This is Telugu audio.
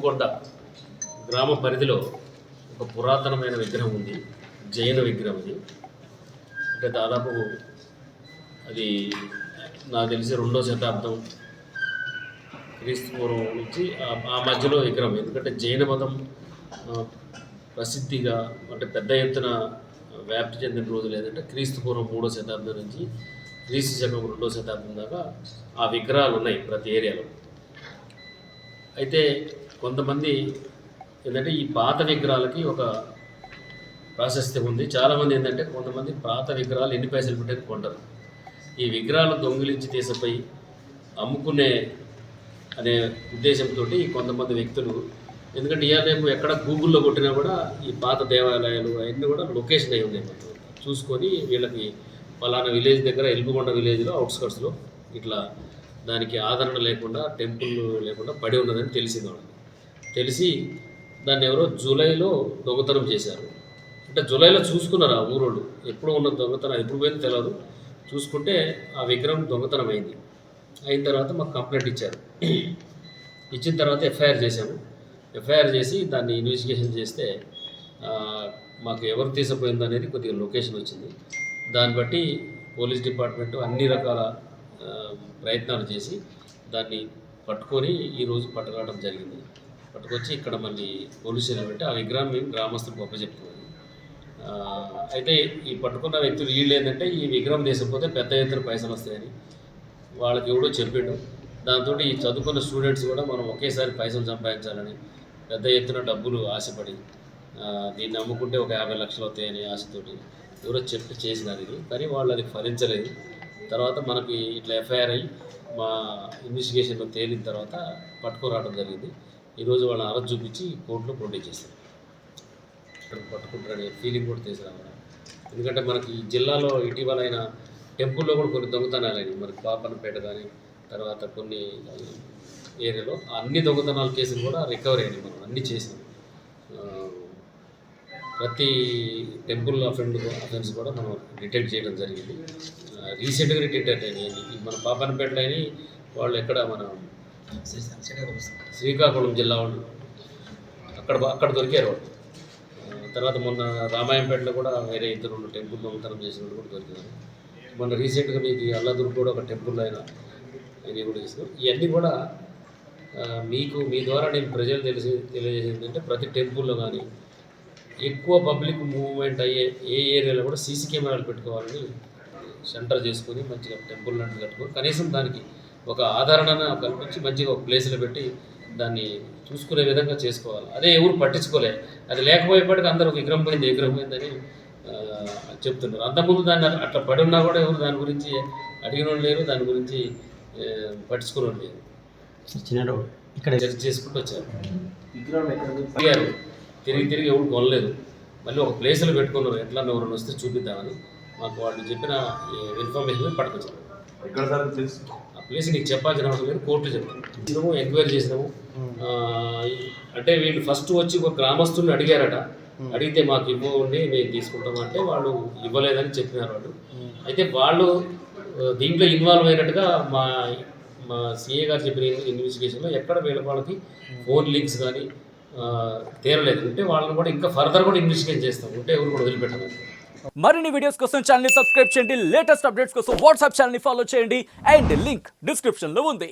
పెనుకొండ గ్రామ పరిధిలో ఒక పురాతనమైన విగ్రహం ఉంది. జైన విగ్రహం ఇది. అంటే దాదాపు అది నాకు తెలిసి 2వ శతాబ్దం క్రీస్తు పూర్వం నుంచి ఆ మధ్యలో విగ్రహం. ఎందుకంటే జైన మతం ప్రసిద్ధిగా అంటే పెద్ద ఎత్తున వ్యాప్తి చెందిన రోజులు ఏంటంటే క్రీస్తు పూర్వం 3వ శతాబ్దం నుంచి క్రీస్తు శకం 2వ శతాబ్దం దాకా ఆ విగ్రహాలు ఉన్నాయి ప్రతి ఏరియాలో. అయితే కొంతమంది ఏంటంటే ఈ పాత విగ్రహాలకి ఒక ప్రాశస్త్యం ఉంది. చాలామంది ఏంటంటే కొంతమంది పాత విగ్రహాలు ఎన్ని పైసలు పెట్టేది కొంటారు. ఈ విగ్రహాలు దొంగిలించి తీసిపోయి అమ్ముకునే అనే ఉద్దేశంతో కొంతమంది వ్యక్తులు, ఎందుకంటే ఇవాళ రేపు ఎక్కడ గూగుల్లో కొట్టినా కూడా ఈ పాత దేవాలయాలు అవన్నీ కూడా లొకేషన్ అయి ఉన్నాయి. చూసుకొని వీళ్ళకి పలానా విలేజ్ దగ్గర ఎల్బుగొండ విలేజ్లో అవుట్స్కట్స్లో ఇట్లా దానికి ఆదరణ లేకుండా టెంపుల్ లేకుండా పడి ఉన్నదని తెలిసింది వాళ్ళకి. తెలిసి దాన్ని ఎవరో జూలైలో దొంగతనం చేశారు. అంటే జూలైలో చూసుకున్నారు ఆ ఊరోళ్ళు. ఎప్పుడు ఉన్న దొంగతనం ఎప్పుడు పోయిందో తెలియదు. చూసుకుంటే ఆ విగ్రహం దొంగతనం అయింది. అయిన తర్వాత మాకు కంప్లైంట్ ఇచ్చారు. ఇచ్చిన తర్వాత ఎఫ్ఐఆర్ చేశాము. ఎఫ్ఐఆర్ చేసి దాన్ని ఇన్వెస్టిగేషన్ చేస్తే మాకు ఎవరు తీసుకుపోయింది అనేది కొద్దిగా లొకేషన్ వచ్చింది. దాన్ని బట్టి పోలీస్ డిపార్ట్మెంట్ అన్ని రకాల ప్రయత్నాలు చేసి దాన్ని పట్టుకొని ఈరోజు పట్టుకోవడం జరిగింది. పట్టుకొచ్చి ఇక్కడ మళ్ళీ పోలీస్ స్టేషన్ పెట్టి ఆ విగ్రహం మేము గ్రామస్తులకు ఒప్పచెప్పుకోవాలి. అయితే ఈ పట్టుకున్న వ్యక్తులు వీళ్ళు ఏంటంటే ఈ విగ్రహం తీసుకపోతే పెద్ద ఎత్తున పైసలు వస్తాయని వాళ్ళకి ఎవడో చెప్పిండు. దాంతో ఈ చదువుకున్న స్టూడెంట్స్ కూడా మనం ఒకేసారి పైసలు సంపాదించాలని పెద్ద ఎత్తున డబ్బులు ఆశపడి దీన్ని అమ్ముకుంటే ఒక 50 లక్షలు అవుతాయని ఆశతోటి ఎవరో చెప్పి చేసినారు ఇది. కానీ వాళ్ళు అది ఫలించలేదు. తర్వాత మనకి ఇట్లా ఎఫ్ఐఆర్ అయ్యి మా ఇన్వెస్టిగేషన్లో తేలిన తర్వాత పట్టుకురావడం జరిగింది. ఈరోజు వాళ్ళని అరెస్ట్ చూపించి కోర్టులో ప్రొడ్యూస్ చేస్తారు. పట్టుకుంటారనే ఫీలింగ్ కూడా తీసుకురావాలి. ఎందుకంటే మనకి ఈ జిల్లాలో ఇటీవల అయిన టెంపుల్లో కూడా కొన్ని దొంగతనాలు అయినాయి. మనకి పాపన్నపేట కానీ తర్వాత కొన్ని ఏరియాలో అన్ని దొంగతనాల కేసులు కూడా రికవరీ అయినాయి. మనం అన్నీ చేసినాం. ప్రతి టెంపుల్ అఫెన్స్ కూడా మనం డిటెక్ట్ చేయడం జరిగింది. రీసెంట్గా డిటెక్ట్ అయినాయి. మన పాపన్నపేటలో అయినాయి. వాళ్ళు ఎక్కడ మన శ్రీకాకుళం జిల్లా వాళ్ళు అక్కడ దొరికారు వాళ్ళు. తర్వాత మొన్న రామాయంపేటలో కూడా వేరే 2 టెంపుల్ దొంగతనం చేసిన వాళ్ళు కూడా దొరికినారు. మొన్న రీసెంట్గా మీకు అల్లాదుర్గ్ కూడా ఒక టెంపుల్ అయినా కూడా చేసినాం. ఇవన్నీ కూడా మీకు మీ ద్వారా నేను ప్రజలు తెలియజేసేది ఏంటంటే ప్రతి టెంపుల్లో కానీ ఎక్కువ పబ్లిక్ మూవ్మెంట్ అయ్యే ఏ ఏరియాలో కూడా సీసీ కెమెరాలు పెట్టుకోవాలని సెంటర్ చేసుకొని మంచిగా టెంపుల్ లాంటివి కట్టుకొని కనీసం దానికి ఒక ఆదరణ కల్పించి మంచిగా ఒక ప్లేస్లో పెట్టి దాన్ని చూసుకునే విధంగా చేసుకోవాలి. అదే ఎవరు పట్టించుకోలే. అది లేకపోయేప్పటికీ అందరూ విగ్రహం పోయిందని చెప్తున్నారు. అంతకుముందు దాన్ని అట్లా పడి ఉన్నా కూడా ఎవరు దాని గురించి అడిగిన వాళ్ళు లేరు, దాని గురించి పట్టించుకునే వాళ్ళు లేరు. ఇక్కడ చర్చ చేసుకుంటూ వచ్చారు. తిరిగి ఎవరు కొనలేదు. మళ్ళీ ఒక ప్లేస్లో పెట్టుకున్నారు. ఎట్లా ఎవరైనా వస్తే చూపిద్దామని మాకు వాళ్ళు చెప్పిన ఇన్ఫర్మేషన్ పట్టుకొచ్చారు. ఆ ప్లేస్ నీకు చెప్పాల్సిన అవసరం లేదు, కోర్టు చెప్పాము. ఎంక్వైరీ చేసినాము. అంటే వీళ్ళు ఫస్ట్ వచ్చి ఒక గ్రామస్తుల్ని అడిగారట. అడిగితే మాకు ఇవ్వండి మేము తీసుకుంటాము అంటే వాళ్ళు ఇవ్వలేదని చెప్పినారు వాళ్ళు. అయితే వాళ్ళు దీంట్లో ఇన్వాల్వ్ అయినట్టుగా మా సిఏ గారు చెప్పిన ఇన్వెస్టిగేషన్లో ఎక్కడ వాళ్ళకి ఫోన్ లింక్స్ కానీ తేరలేదు. ఉంటే వాళ్ళని కూడా ఇంకా ఫర్దర్ కూడా ఇన్వెస్టిగేట్ చేస్తాం. ఉంటే ఎవరు కూడా వదిలిపెట్టలేదు. మరిన్ని వీడియోస్ కోసం ఛానల్ ని సబ్స్క్రైబ్ చేయండి. లేటెస్ట్ అప్డేట్స్ కోసం వాట్సాప్ ఛానల్ ని ఫాలో చేయండి. అండ్ లింక్ డిస్క్రిప్షన్ లో ఉంది.